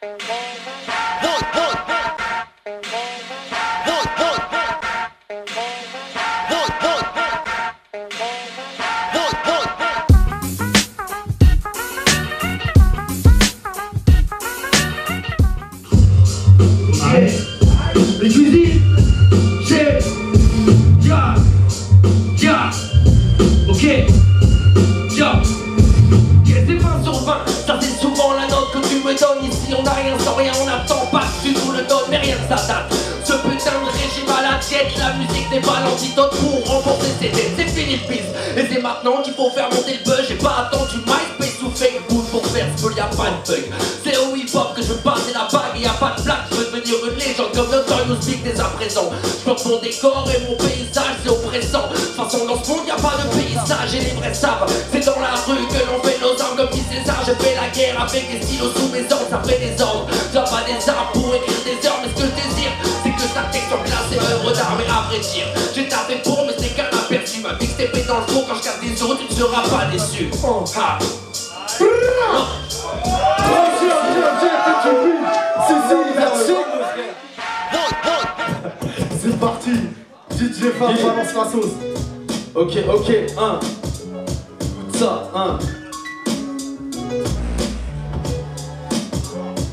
Les cuisines, c'est ya, ok, ya. C'est 20 sur 20, ça c'est souvent la note que tu me donnes. Ici on n'a rien sans rien, on n'attend pas que tu nous le donnes, mais rien que ça date. Ce putain de régime à la diète, la musique n'est pas l'antidote pour remporter ses dettes. C'est fini le pisse, et c'est maintenant qu'il faut faire monter le buzz. J'ai pas attendu MySpace ou Facebook pour faire ce qu'il y a pas de bug. C'est au hip-hop que je veux passer la bague, et y a pas de blague, je veux devenir une légende comme Notorious Big dès à présent. Je porte mon décor et mon paysage, c'est oppressant. De toute façon dans ce monde y a pas de paysage et les vrais savent. C'est dans la rue que l'on fait nos armes comme dit César. J'ai fait la guerre avec des stylos sous mes ordres, ça fait des ordres. T'as pas des armes pour écrire des heures, mais ce que je désire, c'est que ta texte en classe est œuvre d'art. Mais à vrai dire, j'ai tapé pour mais c'est qu'un aperçu. Ma vie c'est fait dans le fond, quand je casse des os, tu ne seras pas déçu. Ha. C'est parti, DJ Fab balance la sauce. Ok, 1. Ça, 1.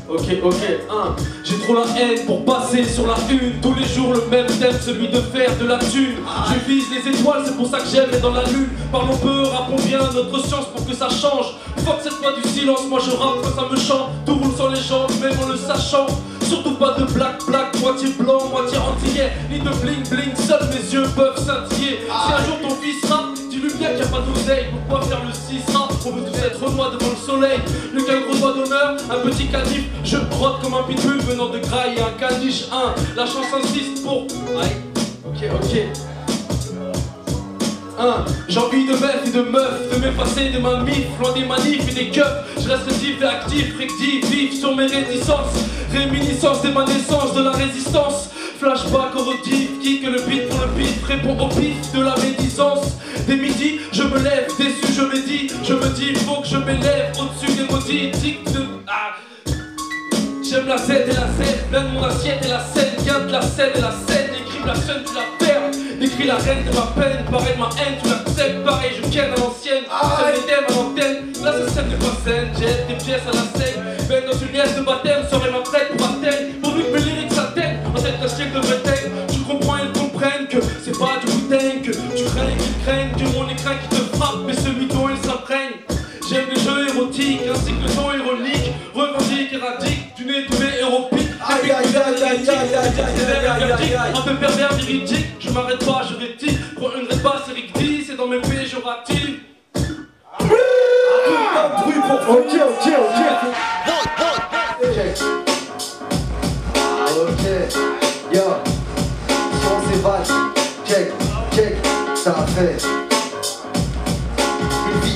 Ok, 1. J'ai trop la haine pour passer sur la une. Tous les jours le même thème, celui de faire de la thune. Je vise les étoiles, c'est pour ça que j'aime être dans la lune. Parlons peu, rappons bien notre science pour que ça change. Fuck cette fois du silence, moi je rappe quand ça me chante. Tout roule sans légende, même en le sachant. Surtout pas de black, moitié blanc, moitié antillais. Ni de bling bling, seuls mes yeux peuvent scintiller. Si un jour ton fils rappe, dis-lui bien qu'il n'y a pas d'oseille. Pourquoi faire le 6 rap? On veut tous être roi devant le soleil. Le qu'un gros doigt d'honneur, un petit canif. Je rote comme un pitbull venant de Graille et un caniche. 1. La chance insiste pour... Aïe. Ok. 1. J'ai envie de meufs et de meufs, de m'effacer de ma mif, loin des manifs et des keufs. Je reste rétif et actif, rectif, vif sur mes réticences. Réminiscence des ma naissance, de la résistance. Flashback au rotif, kick le beat pour le beat, répond au pif de la médisance. Dès midi, je me lève, déçu je médite. Je me dis, faut que je m'élève au-dessus des maudits tics de... J'aime la Z et la Z, plein de mon assiette et la scène. Vient de la scène et la scène, écrive la chaîne, tu la perds. Écris la reine de ma peine, pareil de ma haine, tu l'acceptes. Pareil, je ken à l'ancienne, j'aime les thèmes à l'antenne. Là, cette scène n'est pas saine, jette des pièces à la scène. Ben dans une liesse de baptême, serait ma prête pour Athènes. Pourvu que mes lyriques s'atteignent, en tête la siècle devrait être. Tu comprends et ils comprennent que c'est pas du bouteille. Que tu crains et qu'ils craignent, que mon écran qui te frappe. Mais ce mytho, il s'imprègne. J'aime les jeux érotiques, ainsi que le son ironique. Revendique, éradique, du nez tous les héropiques. Un peu pervers, véridique. Je m'arrête pas, je rétique. Prends une répasse, Eric D, c'est dans mes péjoratifs. Ok. Yo, si on s'évade, check, ça a fait.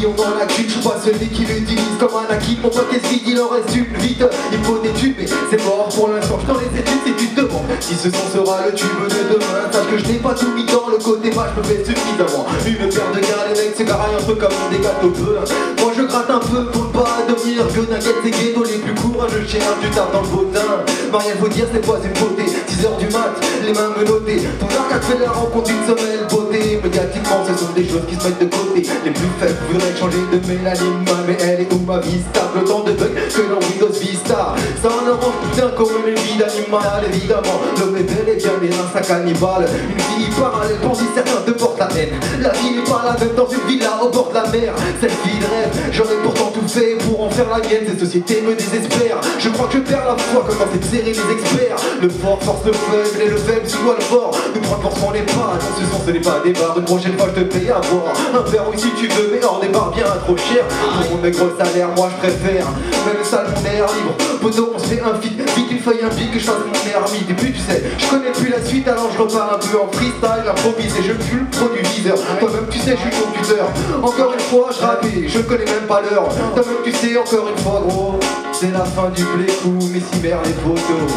On dans la cul, je suis pas celui qui l'utilise comme un acquis. Mon pote est vide, il en reste une vite. Il faut des tubes, mais c'est mort pour l'instant. Je dans les études, c'est du devant. Si ce son sera le tube de demain, sache que je n'ai pas tout mis dans le côté bas, je me fais suffisamment. Une paire de gars, les mecs se garaillent un peu comme des gâteaux peu. Moi je gratte un peu pour ne pas devenir que n'inquiète, ces ghettos les plus courageux chiens du tard dans le bottin. Marielle, faut dire, c'est pas une beauté. 6h du mat, les mains menottées. Ton arc a fait la rencontre d'une semelle beauté. Médiatiquement, ce sont des choses qui se mettent de côté. Les plus faibles voudraient changer de mélanine, mais elle est où ma vie stable. Autant de bugs que dans Windows Vista. Ça en orange putain comme une vie d'animal. Évidemment, l'homme est bel et bien mais un sac cannibale. Une vie parallèle pour si certains te portent la haine. La vie n'est pas la même dans une villa au bord de la mer. Cette vie de rêve, j'en ai pourtant tout fait pour en faire la mienne. Cette société me désespère. Je crois que je perds la foi comme dans cette série des experts. Le fort force le faible et le faible sous-doit le fort. Nous transportons les pas, dans ce sens ce n'est pas des barres. Une prochaine fois je te paye à boire un verre oui si tu veux, mais hors des barres bien trop cher. Pour mon maigre salaire, moi je préfère même ça mon air libre. Poteau on se fait un fit, vite il faille un pic que je fasse mon ermite. Et puis tu sais, je connais plus la suite alors je repars un peu en freestyle, improvise et je suis le produiseur. Toi-même tu sais je suis ton tuteur. Encore une fois je rappe et je connais même pas l'heure. Toi-même tu sais encore une fois gros, c'est la fin du plécou, mes cimères les photos.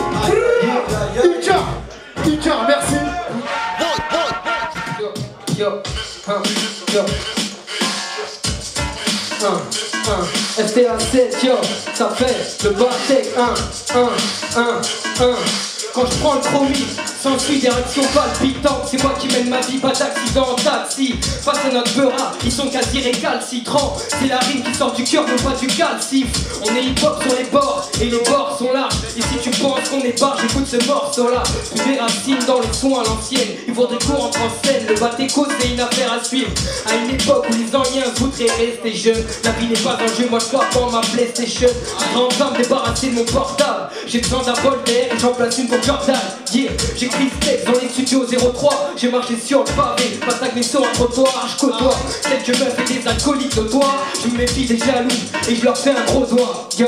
Icar, merci. Yo. FTA7, yo, ça fait le Bartek 1. Quand je prends le chromie, s'ensuit des réactions palpitantes. C'est moi qui mène ma vie, pas d'accident en taxi. Face à notre beurra, ils sont quasi récalcitrants. C'est la rime qui sort du cœur, non pas du calcif. On est hip-hop sur les bords, et les bords sont larges. Et si tu penses qu'on est barge, écoute ce morceau-là. Des racines dans le son à l'ancienne. Il faudrait qu'on rentre en scène. Le batéco, c'est une affaire à suivre. À une époque où les anciens voudraient rester jeunes. La vie n'est pas un jeu, moi je crois pas en ma PlayStation. Grand temps débarrasser de mon portable. J'ai besoin d'un bol d'air et j'en place une pour Jordan. Yeah, j'écris ce texte dans les studios 03. J'ai marché sur le pavé, pas stagné sur un trottoir. Je côtoie quelques meufs et des alcooliques de toi. Je me méfie des jaloux et je leur fais un gros doigt. Yo.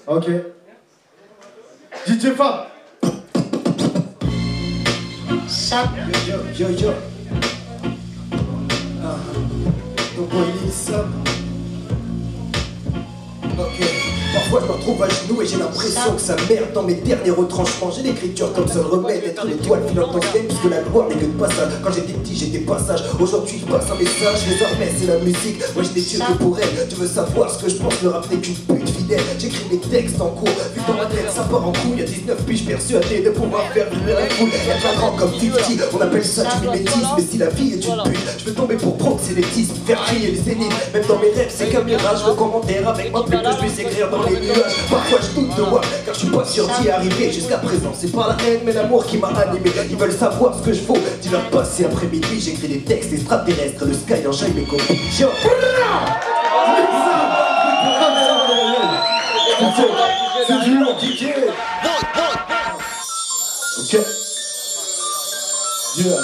Ok. DJ Fab. Yo. Donc il est ça. Ok. Parfois je me retrouve à genoux et j'ai l'impression que ça merde dans mes derniers retranchements. J'ai l'écriture comme seul remède, être l'étoile filante ancienne, puisque la gloire n'est que de passage. Quand j'étais petit j'étais passage, aujourd'hui je passe un message. Désormais c'est la musique, moi je n'ai Dieu que pour elle. Tu veux savoir ce que je pense, le rap n'est qu'une pute fidèle. J'écris mes textes en cours, vu dans ma tête ça part en couille. Y'a 19 piges persuadées de pouvoir faire vivre la foule. Être un grand comme 50, on appelle ça du mimétisme. Mais si la vie est une pute, je peux tomber pour proxénétisme, faire crier les zéniths. Même dans mes rêves c'est qu'un mirage, le commentaire avec moi plus que je puisse écrire dans les nuages. Parfois je doute de moi, car je suis pas sûr d'y arriver. Jusqu'à présent c'est pas la haine mais l'amour qui m'a animé. Ils veulent savoir ce que je vaux, dis-leur passer après minuit. J'écris des textes extraterrestres, le sky enjaille mes copies. Yo. C'est du lourd, DJ. Ok. Yeah.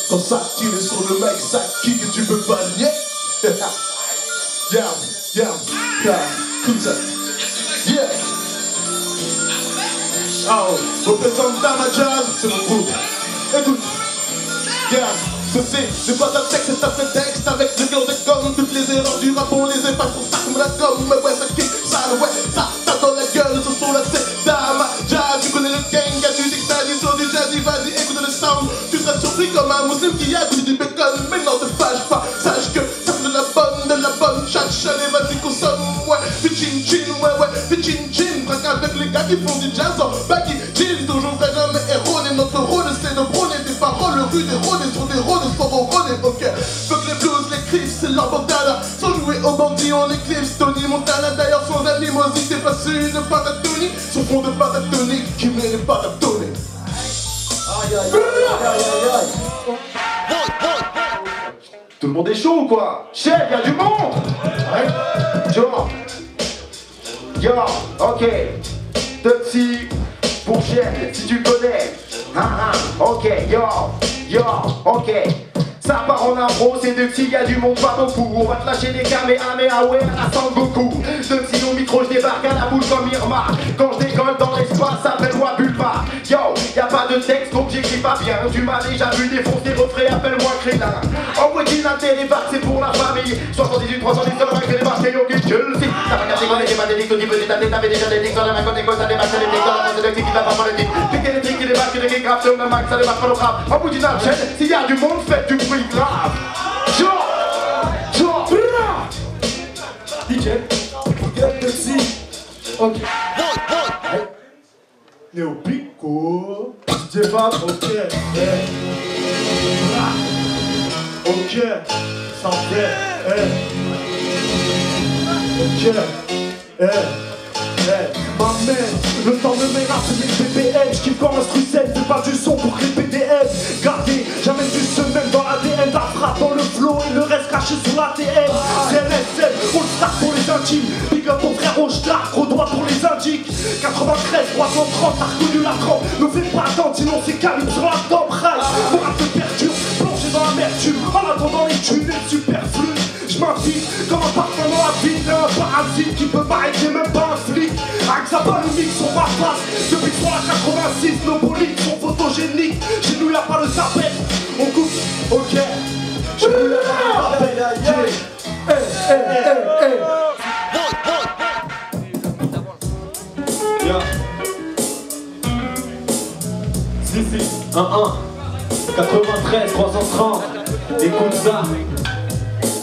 Quand ça tire sur le mic, ça kick et tu peux pas nier. Yeah. Comme ça. Yeah. Oh, représente dans ma jazz, c'est mon groupe. Écoute. Yeah. C'est pas ta texte, c'est ta fait texte. Avec le gland de gomme, toutes les erreurs du rap, on les efface pour ça comme la gomme. Mais ouais, ça kick, ça tape dans la gueule. Ce sont là, c'est Dama Jazz. Tu connais le gang, tu dis que t'as dit sur du jazzy, vas-y, écoute le sound. Tu seras surpris comme un musulman qui a du bacon. Mais non, te fâche pas, sache que ça fait de la bonne chatte, chalet, vas-y, consomme. Ouais, fais chin, fais chin. Braque avec les gars qui font du jazz en baggy chill. Toujours vrai, jamais erroné. Notre rôle, c'est de prôner des paroles rudes et rôder sur des rôles sans ronronner. Ok, fuck les blues, les crips, c'est leur bandana. Sans jouer au bandit, on éclipse Tony Montana. D'ailleurs, sans animosité, passe une patatonique. Son fond de patatonique qui mérite pas d'abtonner. Aïe. Tout le monde est chaud ou quoi? Chef, y'a du monde. Ouais. Yo, ok. Toxi pour chef, si tu connais. Ok, yo, ok. Ça part en impro, c'est de Xi, y'a du monde pas beaucoup. On va te lâcher des Kamehameha à Sangoku. De Xi au micro, je débarque à la bouche comme Irma. Quand je décolle dans l'espace, appelle-moi Bulba. Yo, y'a pas de texte donc j'écris pas bien. Tu m'as déjà vu défoncer refrain, appelle-moi Crétin. Original télébarque, c'est pour la famille. 78, 310, sur le mec, télébarque, c'est Yogi Chelsea. T'as pas regardé qu'on était pas des dictos, ni petit t'avais déjà des dictos, dans ma côte d'école, ça débarque, c'est les dictos, la pensée de Xi qui va pas pour le titre. Piquer les trucs qui débarquent, qui les grappes, sur le max, ça débarque pas le rap. Original chaîne, s'il y a du monde, faites du bruit grave. DJ, get the C. Ok. Néo Pico. DJ Fab, ok. Ok. Sans fait. Ok. Ma mère, le temps de mes rap, c'est mes BPM. J'kiffe quand l'instru scène, c'est pas du son pour les PDF. Gardez, jamais du semaine dans l'ADN. La frappe dans le flow et le reste caché sur l'ATM. CNSM, on le start pour les intimes. Big up mon frère Rochtar, gros doigt pour les indiques. 93, 330, t'as reconnu la trempe. Ne fais pas attendre, sinon c'est calibre sur la top rail. Mon rap te perturbe, plongé dans l'amertume. En attendant les thunes et superflus. J'm'invite comme un parfum dans la vie d'un parasite qui peut pas aider même pas un flic. Avec sa bonne mix sur ma face. Depuis sur la 86, nos bolides sont photogéniques. Chez nous y'a pas le sapet. On coupe, ok. Chez nous y'a pas le sapet. Yeah. Si, 1-1. 93, 330. Écoute ça.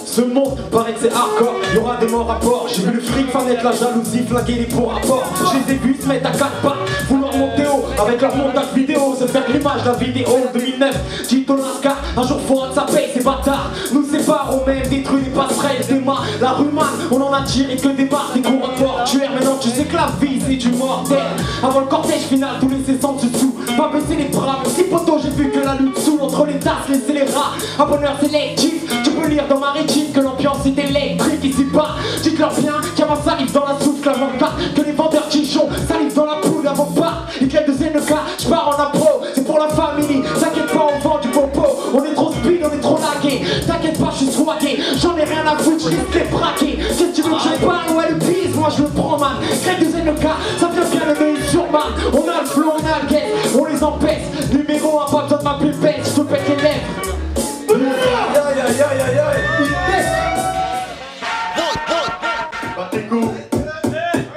Ce monde paraît que c'est hardcore, y aura des morts à bord. J'ai vu le fric, fanette, la jalousie, flaguer les pots à bord. Je les ai vus se mettre à 4 pattes, vouloir monter haut avec leur montage vidéo, se faire l'image de la vidéo 2009. Tito Lascar, un jour faut que ça paye ces bâtards. Nous séparons même, détruit les passerelles, des mains. La rue man, on en a tiré que des barres, des courants de mortuaires. Maintenant tu sais que la vie c'est du mortel. Avant le cortège final, tous les sans dessous. Pas baisser les bras, mais si poteau j'ai vu que la lutte sous. Entre les tasses, les scélérats, un bonheur sélectif. Tu peux lire dans ma rétine que l'ambiance est électrique ici bas. Dites-leur bien qu'il y a ma salive dans la soupe, clairement pas que les vendeurs quichons salivent dans la poudre avant pas. Et quel deuxième le cas, je pars en impro, c'est pour la famille. T'inquiète pas, on vend du popo, on est trop speed, on est trop lagué. T'inquiète pas, je suis swagué, j'en ai rien à foutre, je risque les braquer. Si tu veux que je parle, ouais le bise, moi je le prends man. Quel deuxième le cas, ça vient bien le nez sur man. On a le flow, on a le guet, on les empêche. Numéro 1, pas besoin de m'appeler bête, je te pète les lèvres. Aïe aïe aïe aïe aïe. Bah t'es cool.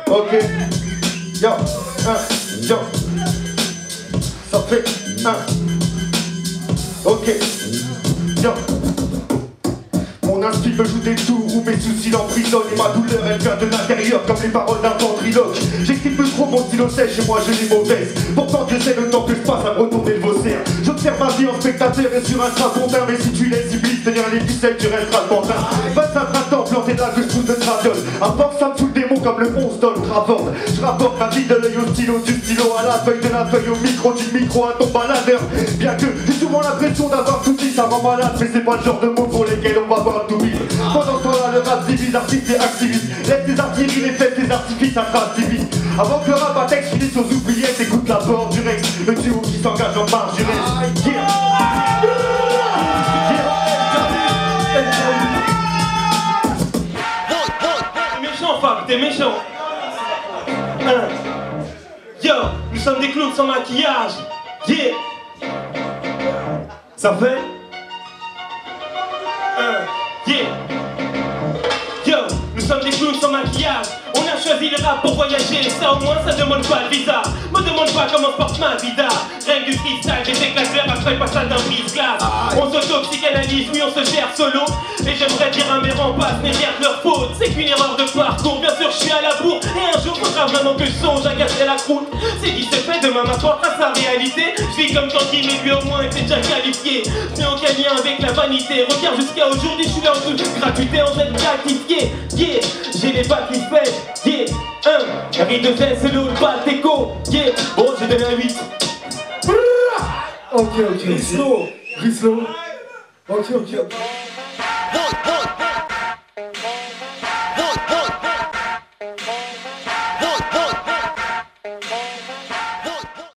Ok. Yo, yo. Ça fait ok. Yo. Mon inspi peut jouer des tours où mes soucis l'emprisonnent. Et ma douleur elle vient de l'intérieur comme les paroles d'un ventriloque. J'écris peu trop, mon stylo sèche et moi je l'ai mauvaise. Pourtant Dieu sait le temps que je passe à me retourner le vaussaire. J'observe ma vie en spectateur et sur un strapontin. Mais si tu laisses Iblis tenir les ficelles, tu resteras le pantin. 25 printemps planté là que je pousse de traviole. À force ça me fout le démon comme le 11 dollars rapporte. Je rapporte ma vie de l'œil au stylo, du stylo à la feuille, de la feuille au micro, du micro à ton baladeur. Bien que j'ai souvent l'impression d'avoir tout dit, ça rend malade. Mais c'est pas le genre de mots pour lesquels on va voir tout vite. Pendant ce temps-là, le rap divise, artiste et activiste. Laisse tes artilleries, les fêtes, tes artifices, ça trace si vite. Avant que le rap à texte finisse aux oubliettes, écoute la bord du Rex, le duo qui s'engage en marge du reste. Yeah. T'es méchant, Fab, t'es méchant. Yo, nous sommes des clowns sans maquillage. Yeah. Ça fait yeah. Yo, nous sommes des clowns sans maquillage. On a choisi le rap pour voyager. Ça au moins ça demande pas le visa. Me demande pas comment porte ma vida. Rien que du freestyle, j'ai des classes verts après pas ça d'un brise-glace. On s'auto-psychanalyse, oui on se gère solo. Et j'aimerais dire à mes remparts, mais rien que leur faute. C'est qu'une erreur de parcours, bien sûr je suis à la bourre. Et un jour faudra vraiment que je songe à gâcher la croûte. C'est qui se fait demain m'apporte à sa réalité. Je vis comme Tanguy mais lui au moins était déjà qualifié. Mais aucun lien avec la vanité. Regarde jusqu'à aujourd'hui je suis là en toute gratuité en train de gratifier. Yeah, j'ai les bacs qui fait. Yeah, R2S c'est l'eau, le bal déco. Yeah, bon j'ai donné un 8. Ok, Grislo. Ok.